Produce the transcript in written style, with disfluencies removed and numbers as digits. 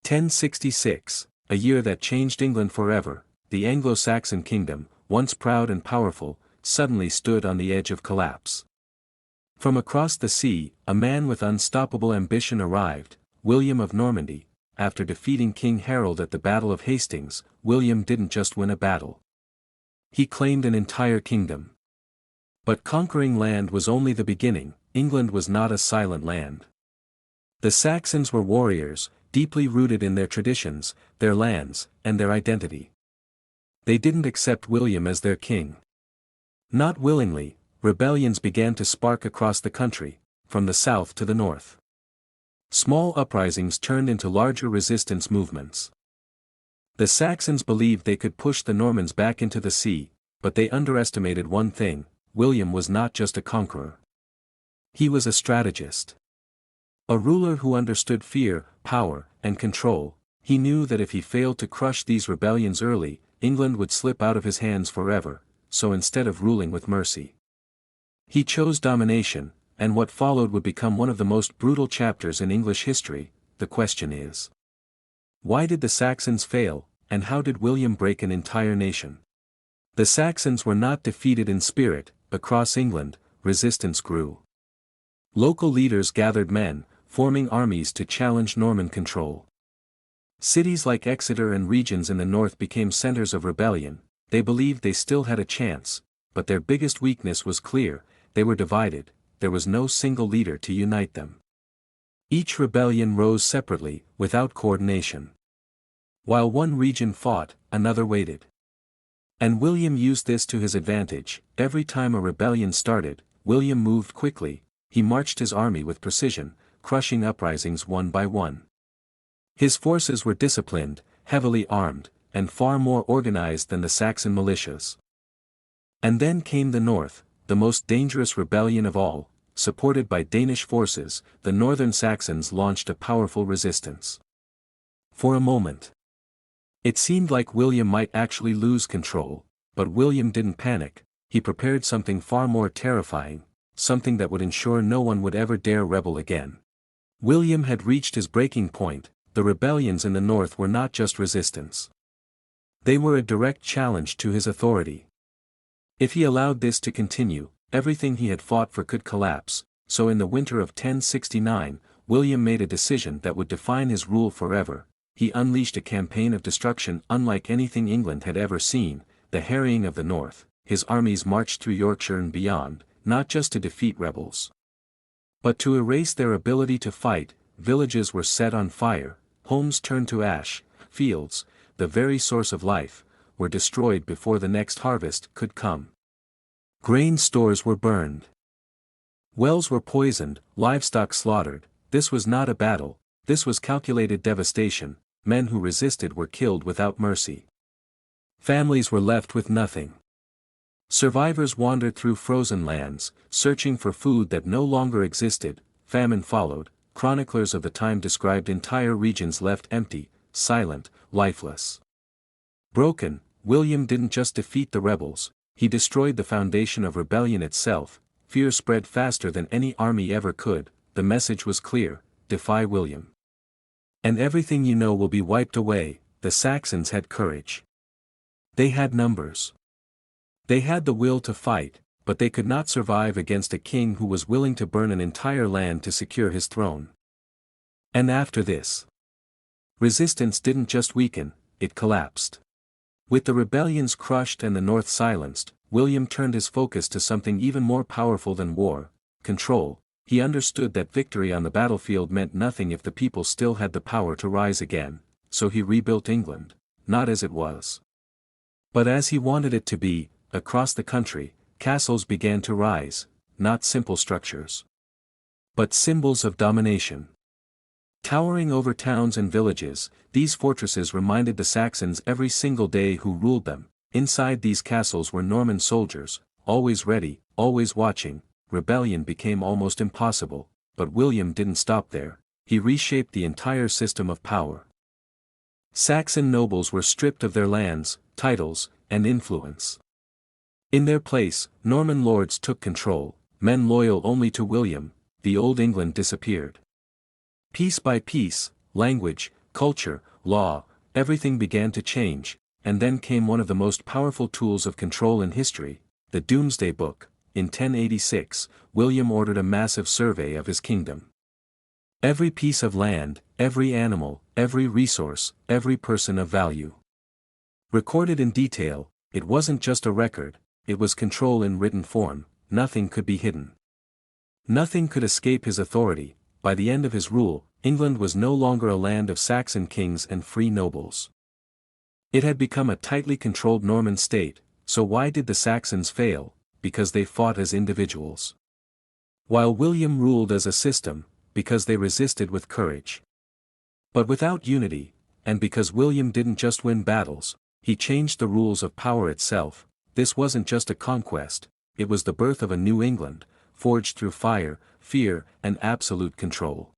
1066, a year that changed England forever. The Anglo-Saxon kingdom, once proud and powerful, suddenly stood on the edge of collapse. From across the sea, a man with unstoppable ambition arrived, William of Normandy. After defeating King Harold at the Battle of Hastings, William didn't just win a battle. He claimed an entire kingdom. But conquering land was only the beginning. England was not a silent land. The Saxons were warriors, deeply rooted in their traditions, their lands, and their identity. They didn't accept William as their king. Not willingly, rebellions began to spark across the country, from the south to the north. Small uprisings turned into larger resistance movements. The Saxons believed they could push the Normans back into the sea, but they underestimated one thing: William was not just a conqueror. He was a strategist. A ruler who understood fear, power, and control. He knew that if he failed to crush these rebellions early, England would slip out of his hands forever, so instead of ruling with mercy, he chose domination, and what followed would become one of the most brutal chapters in English history. The question is, why did the Saxons fail, and how did William break an entire nation? The Saxons were not defeated in spirit. Across England, resistance grew. Local leaders gathered men, forming armies to challenge Norman control. Cities like Exeter and regions in the north became centers of rebellion. They believed they still had a chance, but their biggest weakness was clear: they were divided. There was no single leader to unite them. Each rebellion rose separately, without coordination. While one region fought, another waited. And William used this to his advantage. Every time a rebellion started, William moved quickly. He marched his army with precision, crushing uprisings one by one. His forces were disciplined, heavily armed, and far more organized than the Saxon militias. And then came the North, the most dangerous rebellion of all. Supported by Danish forces, the northern Saxons launched a powerful resistance. For a moment, it seemed like William might actually lose control, but William didn't panic. He prepared something far more terrifying, something that would ensure no one would ever dare rebel again. William had reached his breaking point. The rebellions in the north were not just resistance. They were a direct challenge to his authority. If he allowed this to continue, everything he had fought for could collapse. So in the winter of 1069, William made a decision that would define his rule forever. He unleashed a campaign of destruction unlike anything England had ever seen: the harrying of the north. His armies marched through Yorkshire and beyond, not just to defeat rebels, but to erase their ability to fight. Villages were set on fire, homes turned to ash, fields, the very source of life, were destroyed before the next harvest could come. Grain stores were burned. Wells were poisoned, livestock slaughtered. This was not a battle, this was calculated devastation. Men who resisted were killed without mercy. Families were left with nothing. Survivors wandered through frozen lands, searching for food that no longer existed. Famine followed. Chroniclers of the time described entire regions left empty, silent, lifeless. Broken, William didn't just defeat the rebels, he destroyed the foundation of rebellion itself. Fear spread faster than any army ever could. The message was clear: defy William, and everything you know will be wiped away. The Saxons had courage. They had numbers. They had the will to fight, but they could not survive against a king who was willing to burn an entire land to secure his throne. And after this, resistance didn't just weaken, it collapsed. With the rebellions crushed and the north silenced, William turned his focus to something even more powerful than war: control. He understood that victory on the battlefield meant nothing if the people still had the power to rise again. So he rebuilt England, not as it was, but as he wanted it to be. Across the country, castles began to rise, not simple structures, but symbols of domination. Towering over towns and villages, these fortresses reminded the Saxons every single day who ruled them. Inside these castles were Norman soldiers, always ready, always watching. Rebellion became almost impossible, but William didn't stop there. He reshaped the entire system of power. Saxon nobles were stripped of their lands, titles, and influence. In their place, Norman lords took control. Men loyal only to William. The old England disappeared. Piece by piece, language, culture, law, everything began to change, and then came one of the most powerful tools of control in history, the Doomsday Book. In 1086, William ordered a massive survey of his kingdom. Every piece of land, every animal, every resource, every person of value. Recorded in detail, it wasn't just a record, it was control in written form. Nothing could be hidden. Nothing could escape his authority. By the end of his rule, England was no longer a land of Saxon kings and free nobles. It had become a tightly controlled Norman state. So why did the Saxons fail? Because they fought as individuals. While William ruled as a system, because they resisted with courage. But without unity, and because William didn't just win battles, he changed the rules of power itself. This wasn't just a conquest, it was the birth of a new England, forged through fire, fear, and absolute control.